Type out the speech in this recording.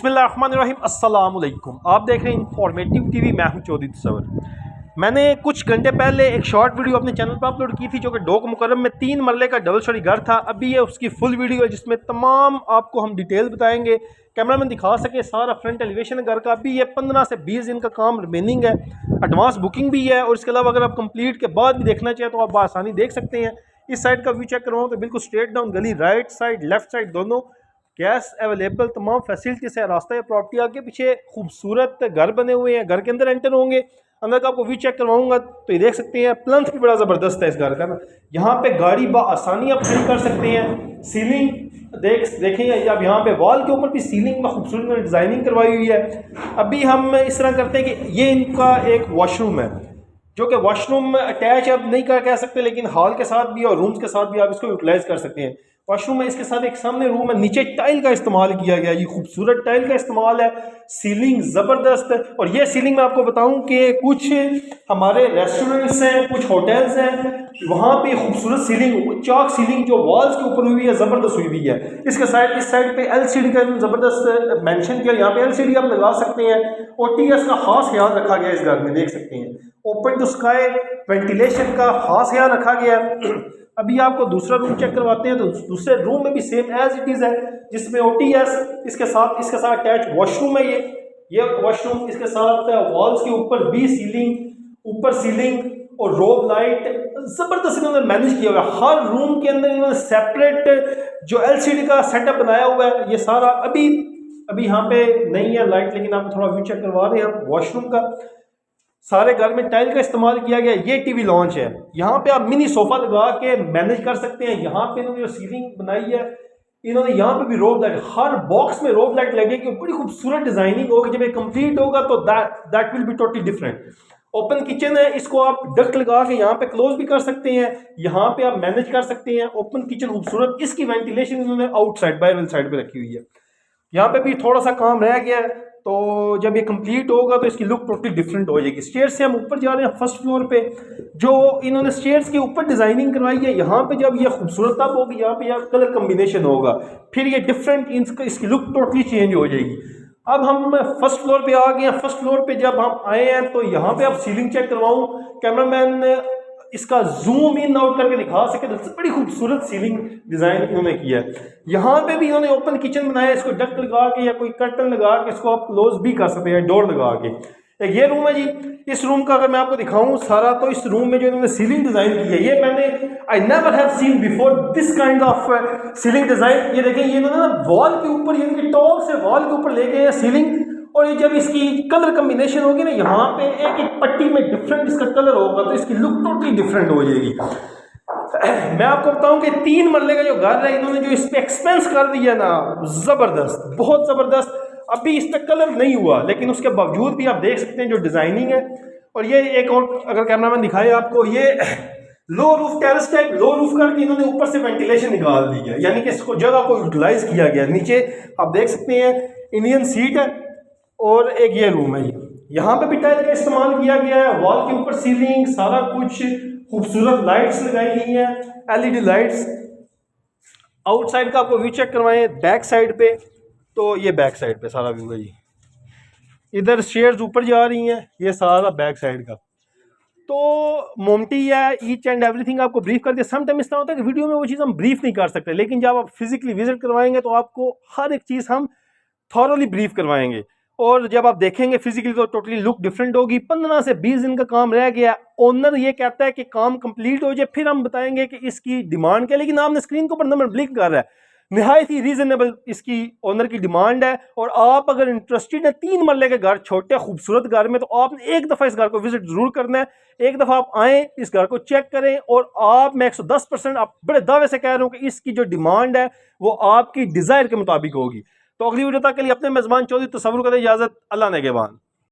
बिस्मिल्लाहिर्रहमानिर्रहीम अस्सलाम वालेकुम। आप देख रहे हैं इंफॉर्मेटिव टीवी। मैं हूं चौधरी तस्वर। मैंने कुछ घंटे पहले एक शॉर्ट वीडियो अपने चैनल पर अपलोड की थी जो कि डोक मुकर्रम में 3 मरले का डबल स्टोरी घर था। अभी ये उसकी फुल वीडियो है जिसमें तमाम आपको हम डिटेल बताएंगे, कैमरामैन दिखा सके सारा फ्रंट एलिवेशन है घर का। अभी ये 15 से 20 दिन का काम रिमेनिंग है, एडवांस बुकिंग भी है और इसके अलावा अगर आप कंप्लीट के बाद भी देखना चाहें तो आप आसानी देख सकते हैं। इस साइड का व्यू चेक करवाऊँ तो बिल्कुल स्ट्रेट डाउन गली, राइट साइड लेफ्ट साइड दोनों गैस अवेलेबल, तमाम फैसिलिटीज है। रास्ता या प्रॉपर्टी आगे पीछे खूबसूरत घर बने हुए हैं। घर के अंदर एंटर होंगे, अंदर का आपको व्यू चेक करवाऊंगा तो ये देख सकते हैं प्लंथ भी बड़ा ज़बरदस्त है इस घर का ना। यहाँ पे गाड़ी आसानी आप खड़ी कर सकते हैं। सीलिंग देखें अब यहाँ पे वॉल के ऊपर भी सीलिंग में खूबसूरत डिज़ाइनिंग करवाई हुई है। अभी हम इस तरह करते हैं कि ये इनका एक वॉशरूम है जो कि वॉशरूम अटैच अब नहीं कह सकते, लेकिन हॉल के साथ भी और रूम्स के साथ भी आप इसको यूटिलाइज कर सकते हैं। वॉशरूम में इसके साथ एक सामने रूम है, नीचे टाइल का इस्तेमाल किया गया, ये खूबसूरत टाइल का इस्तेमाल है। सीलिंग ज़बरदस्त है और ये सीलिंग मैं आपको बताऊं कि कुछ हमारे रेस्टोरेंट्स हैं, कुछ होटल्स हैं, वहाँ पे खूबसूरत सीलिंग, चॉक सीलिंग जो वॉल्स के ऊपर हुई है, ज़बरदस्त हुई हुई है। इसके साइड इस साइड पे LCD का ज़बरदस्त मेंशन किया, यहाँ पे LCD आप लगा सकते हैं। OTS का खास ख्याल रखा गया इस घर में, देख सकते हैं। ओपन टू स्काई वेंटिलेशन का खास ख्याल रखा गया है। अभी आपको दूसरा रूम चेक करवाते हैं तो दूसरे रूम में भी सेम एज इट इज़ है, जिसमें OTS इसके साथ अटैच वॉशरूम है। ये वॉशरूम इसके साथ वॉल्स के ऊपर भी सीलिंग, ऊपर सीलिंग और रोब लाइट ज़बरदस्त इन्होंने मैनेज किया हुआ है। हर रूम के अंदर इन्होंने सेपरेट जो LCD का सेटअप बनाया हुआ है। ये सारा अभी यहाँ पे नहीं है लाइट, लेकिन आपको थोड़ा व्यू चेक करवा रहे हैं वॉशरूम का। सारे घर में टाइल का इस्तेमाल किया गया। ये टीवी लॉन्च है, यहाँ पे आप मिनी सोफा लगा के मैनेज कर सकते हैं। यहाँ पे इन्होंने जो सीलिंग बनाई है, इन्होंने यहाँ पे भी रोब लाइट, हर बॉक्स में रोब लाइट लगेगी, बड़ी खूबसूरत डिजाइनिंग होगी। जब ये कंप्लीट होगा तो that will be totally different. Open kitchen है, इसको आप डक्ट लगा के यहाँ पे क्लोज भी कर सकते हैं, यहाँ पे आप मैनेज कर सकते हैं। ओपन किचन खूबसूरत, इसकी वेंटिलेशन इन्होंने आउटसाइड बाहर वाली साइड पे रखी हुई है। यहाँ पे भी थोड़ा सा काम रह गया है, तो जब ये कंप्लीट होगा तो इसकी लुक टोटली डिफरेंट हो जाएगी। स्टेयर्स से हम ऊपर जा रहे हैं फर्स्ट फ्लोर पे, जो इन्होंने स्टेयर्स के ऊपर डिजाइनिंग करवाई है। यहाँ पे जब ये खूबसूरत तब होगी, यहाँ पे यह कलर कम्बिनेशन होगा, फिर ये डिफरेंट इसकी लुक टोटली चेंज हो जाएगी। अब हम फर्स्ट फ्लोर पे आ गए हैं। फर्स्ट फ्लोर पे जब हम आए हैं तो यहाँ पे आप सीलिंग चेक करवाऊँ, कैमरामैन इसका जूम इन आउट करके दिखा सके तो बड़ी खूबसूरत सीलिंग डिजाइन इन्होंने किया है। यहाँ पे भी इन्होंने ओपन किचन बनाया, इसको डक्ट लगा के या कोई कर्टन लगा के इसको आप क्लोज भी कर सकते हैं, डोर लगा के। एक ये रूम है जी। इस रूम का अगर मैं आपको दिखाऊं सारा, तो इस रूम में जो इन्होंने सीलिंग डिजाइन की है, ये मैंने I never have seen before this kind of ceiling design. ये देखें, ये इन्होंने वॉल के ऊपर, ये इनके टॉप से वॉल के ऊपर ले गए हैं सीलिंग, और ये जब इसकी कलर कम्बिनेशन होगी ना, यहाँ पे एक एक पट्टी में डिफरेंट इसका कलर होगा, तो इसकी लुक टोटली डिफरेंट हो जाएगी। मैं आपको बताऊं कि 3 मरले का जो घर है, इन्होंने जो इस पे एक्सपेंस कर दिया ना, जबरदस्त, बहुत जबरदस्त। अभी इस पे कलर नहीं हुआ, लेकिन उसके बावजूद भी आप देख सकते हैं जो डिजाइनिंग है। और ये एक और अगर कैमरामैन दिखाए आपको, ये लो रूफ टेरेस टाइप लो रूफ करके इन्होंने ऊपर से वेंटिलेशन निकाल दी है, यानी कि इसको जगह को यूटिलाइज किया गया। नीचे आप देख सकते हैं इंडियन सीट है और एक ये रूम है। यहाँ पे भी टाइल का इस्तेमाल किया गया है, वॉल के ऊपर सीलिंग, सारा कुछ खूबसूरत लाइट्स लगाई गई हैं, LED लाइट्स। आउटसाइड का आपको व्यू चेक करवाएं बैक साइड पे, तो ये बैक साइड पे सारा व्यू है जी। इधर स्टेयर्स ऊपर जा रही हैं, ये सारा बैक साइड का। तो मोमटी है, ईच एंड एवरीथिंग आपको ब्रीफ कर दिया। सम टाइम इस तरह होता है कि वीडियो में वो चीज़ हम ब्रीफ नहीं कर सकते, लेकिन जब आप फिजिकली विजिट करवाएंगे तो आपको हर एक चीज़ हम थॉरली ब्रीफ करवाएंगे, और जब आप देखेंगे फिजिकली तो टोटली लुक डिफरेंट होगी। 15 से 20 दिन का काम रह गया। ओनर ये कहता है कि काम कंप्लीट हो जाए, फिर हम बताएंगे कि इसकी डिमांड क्या है। लेकिन आपने स्क्रीन के ऊपर नंबर ब्लिंक कर रहा है, निहायत ही रीजनेबल इसकी ओनर की डिमांड है। और आप अगर इंटरेस्टेड है 3 मरले के घर, छोटे खूबसूरत घर में, तो आपने एक दफ़ा इस घर को विजिट जरूर करना है। एक दफ़ा आप आएँ, इस घर को चेक करें, और आप, मैं 110% आप बड़े दावे से कह रहा हूँ कि इसकी जो डिमांड है वो आपकी डिज़ायर के मुताबिक होगी। तो अगली वीडियो तक के लिए अपने मेज़बान चौधरी तसव्वुर करें इजाज़त। अल्लाह नेगहबान।